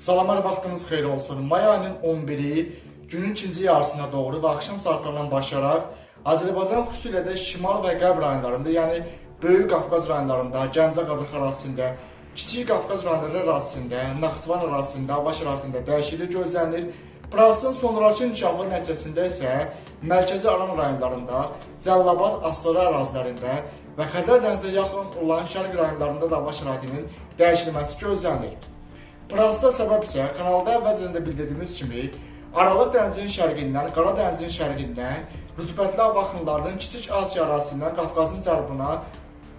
Salamlar, vaxtınız xeyir olsun. May ayının 11-i günün ikinci yarısına doğru və axşam saatlarından başlayaraq Azərbaycan xüsusilə də şimal və qərb rayonlarında, yəni Böyük Qafqaz rayonlarında, Gəncə Qazax ərazisində, Kiçik Qafqaz rayonları ərazisində, Naxçıvan ərazisində, hava şəraitində dəyişiklik gözlənilir. Prosesin sonrakı inkişafı nəticəsində isə mərkəzi Aran rayonlarında, Cəlilabad, Astara ərazilərində və Xəzər dənizinə yaxın olan şərq rayonlarında da hava şəraitinin dəyişilməsi gözlənilir. Prosesdə səbəb isə kanalda əvvəlcədən də bildirdiyimiz kimi Aralıq dənizinin şərqindən, Qara dənizinin şərqindən, rütubətli hava axınlarının Kiçik Asiya ərazisindən Qafqazın cənubuna,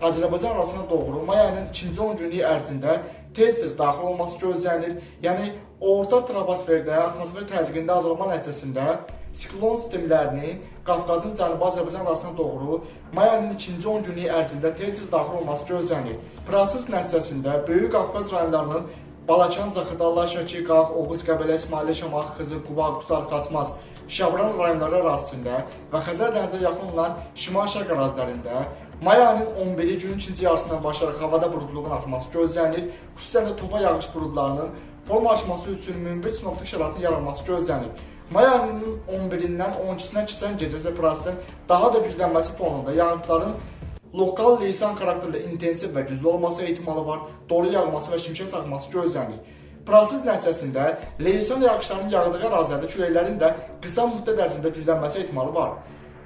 Azərbaycan arasına doğru may ayının ikinci 10 günlük ərzində tez-tez daxil olması gözlənilir. Yəni, orta troposferdə, atmosfer təzyiqində azalma nəticəsində siklon sistemlərinin Qafqazın cənubu Azərbaycan arasına doğru may ayının ikinci 10 günlük ərzində tez-tez daxil olması gözlənilir. Proses nəticəsində Böyük Qafqaz rayonlarının Balakan, Zaxıdalla, Şəki, Qax, Oğuz, Qəbələ, İsmailə, Şamaxı, Xızı, Quba, Qusar, Xaçmaz, Şabran rayonları ərazisində və Xəzər dənizinə yaxın olan şimal-şərq ərazilərində may ayının 11-i günün ikinci yarısından başlayaraq havada buludluluğun artması gözlənilir. Xüsusən də topa yağış buludlarının formalaşması üçün münbit sinoptik şəraitin yaranması gözlənilir. May ayının 11-dən 12-dən keçən gecə isə prosesin daha da güclənməsi fonunda yağıntıların lokal leysan xarakterli intensiv və güclü olması ehtimalı var, dolu yağması və şimşək çaxması gözlənilir. Proses nəticəsində leysan yağışlarının yağdığı ərazilərdə küləklərin də qısa müddət ərzində güclənməsi ehtimalı var.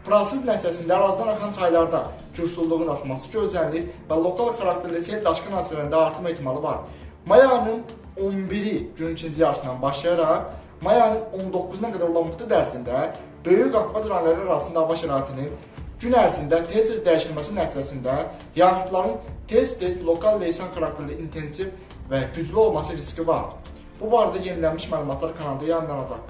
Proses nəticəsində ərazidən axan çaylarda cürsulluğun artması gözlənilir və lokal xarakterli sel daşqın hadisələrində artım ehtimalı var. May ayının 11-i günün ikinci yarısından başlayaraq may ayının 19-una qədər olan müddət ərzində Böyük Qafqaz rayonları arasında hava şəraitinin gün ərzində tez-tez dəyişilməsi nəticəsində yağıntıların tez-tez lokal leysan xarakterli intensiv və güclü olması riski var. Bu barədə yenilənmiş məlumatlar kanalda yayınlanacaq.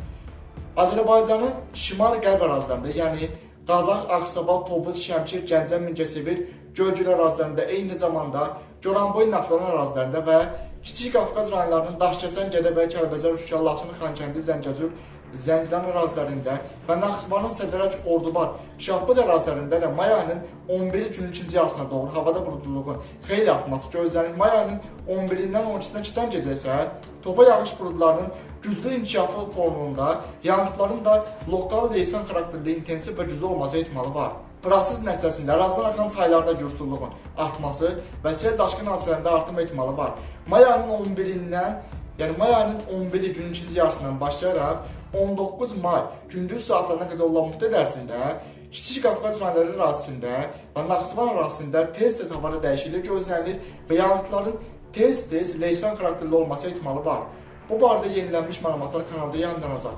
Azərbaycanın şimal-qərb ərazilərində, yəni Qazax, Ağstabat, Tovuz, Şəmkir, Gəncə, Mingəçevir, Gölgül ərazilərində, eyni zamanda Goranboy, Naxçıvan ərazilərində və Kiçik Qafqaz rayonlarının Daşkəsən, Gədəbəy, Kəlbəcər, Şuşa, Laçın, Xankəndi, Zəngəzur, Zəngilan ərazilərində və Naxçıvanın Sədərək, Ordubad, Şahbaz ərazilərində də may ayının 11-i günün ikinci yarısına doğru havada buludluluğun xeyli artması gözlənilir. May ayının 11-dən 12-dən keçən gecə isə topa yağış buludlarının güclü inkişafı fonunda yağıntıların da lokal leysan xarakterli intensiv və güclü olması ehtimalı var. Proses nəticəsində ərazidən axan çaylarda gürsulluğun artması və sel daşqın hadisələrində artım ehtimalı var. May ayının 11-dən, yəni may ayının 11-i günün ikinci yarısından başlayaraq 19 may gündüz saatlarına qədər olan müddət ərzində Kiçik Qafqaz rayonları ərazisində və Naxçıvan ərazisində tez-tez havada dəyişiklik gözlənilir və yağıntıların tez-tez leysan xarakterli olması ehtimalı var. Bu barədə yenilənmiş məlumatlar kanalda yayınlanacaq.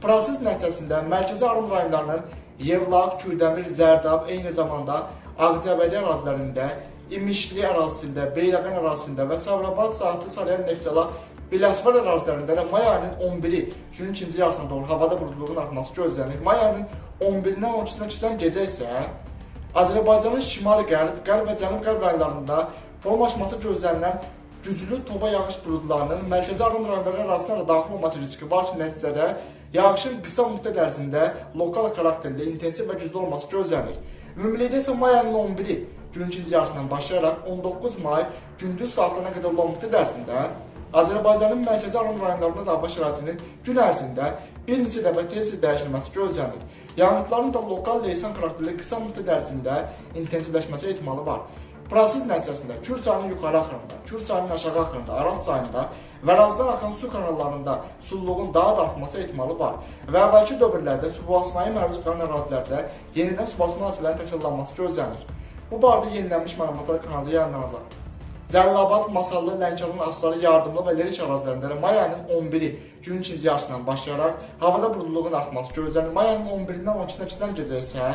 Proses nəticəsində mərkəzi Aran rayonlarının Yevlax, Kürdəmir, Zərdab, eyni zamanda Ağcabədi ərazilərində, İmişli ərazisində, Beyləqan ərazisində və Sabirabad, Saatlı, Salyan, Neftçala, Biləsuvar ərazilərində də may ayının 11-i günün ikinci yarısına doğru havada buludluluğun artması gözlənilir. May ayının 11-dən 12-sinə keçən gecə isə Azərbaycanın şimal-qərb, qərb və cənub-qərb rayonlarında formalaşması gözlənilən güclü topa yağış buludlarının mərkəzi Aran rayonları arasında da daxil olması riski var ki, nəticədə yağışın qısa müddət ərzində lokal xarakterli, intensiv və güclü olması gözlənilir. Ümumilikdə isə may ayının 11-i günün ikinci yarısından başlayaraq 19 may gündüz saatlarına qədər olan müddət ərzində Azərbaycanın mərkəzi Aran rayonlarında da hava şəraitinin gün ərzində bir neçə dəfə tez-tez dəyişilməsi gözlənilir. Yağıntıların da lokal leysan xarakterli qısa müddət ərzində intensivləşməsi ehtimalı var. Proses nəticəsində Kür çayının yuxarı axırında, Kür çayının aşağı axırında, Araz çayında və ərazidən axan su kanallarında sululuğun daha da artması ehtimalı var və əvvəlki dövrlərdə subasmaya məruz qalan ərazilərdə yenidən subasma hadisələrinin təkrarlanması gözlənilir. Bu barədə yenilənmiş məlumatlar kanalda yayınlanacaq. Cəlilabad, Masallı, Lənkəran, Astarlı, Yardımlı və Lerik ərazilərində may ayının 11-i günün ikinci yarısından başlayaraq havada buludluluğun artması gözlənilir. May ayının 11-dən 12-sinə keçən gecə isə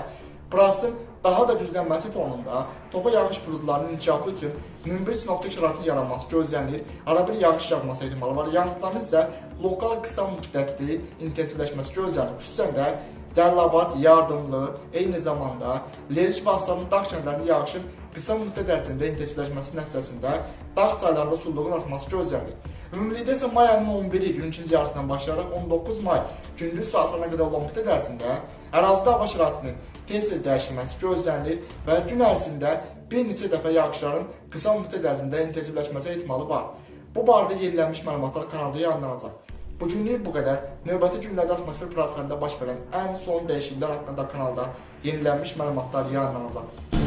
prosesin daha da güclənməsi fonunda topa yağış buludlarının inkişafı üçün münbit sinoptik şəraitin yaranması gözlənilir. Arabir yağış yağması ehtimalı var. Yağıntıların isə lokal qısa müddətli intensivləşməsi gözlənilir. Xüsusən də Cəlilabad, Yardımlı, eyni zamanda Lerik və Astarlı dağ kəndlərində yağışın qısa müddət ərzində intensivləşməsi nəticəsində dağ çaylarında sululuğun artması gözlənilir. Ümumilikdə isə may ayının 11-i günün ikinci yarısından başlayaraq 19 may gündüz saatlarına qədər olan müddət ərzində ərazidə hava şəraitinin tez-tez dəyişilməsi gözlənilir və gün ərzində bir neçə dəfə yağışların qısa müddət ərzində intensivləşməsi ehtimalı var. Bu barədə yenilənmiş məlumatlar kanalda yayınlanacaq. Bugünlük bu qədər. Növbəti günlərdə atmosfer proseslərində baş verən ən son dəyişikliklər haqqında kanalda yenilənmiş məlumatlar yayınlanacaq.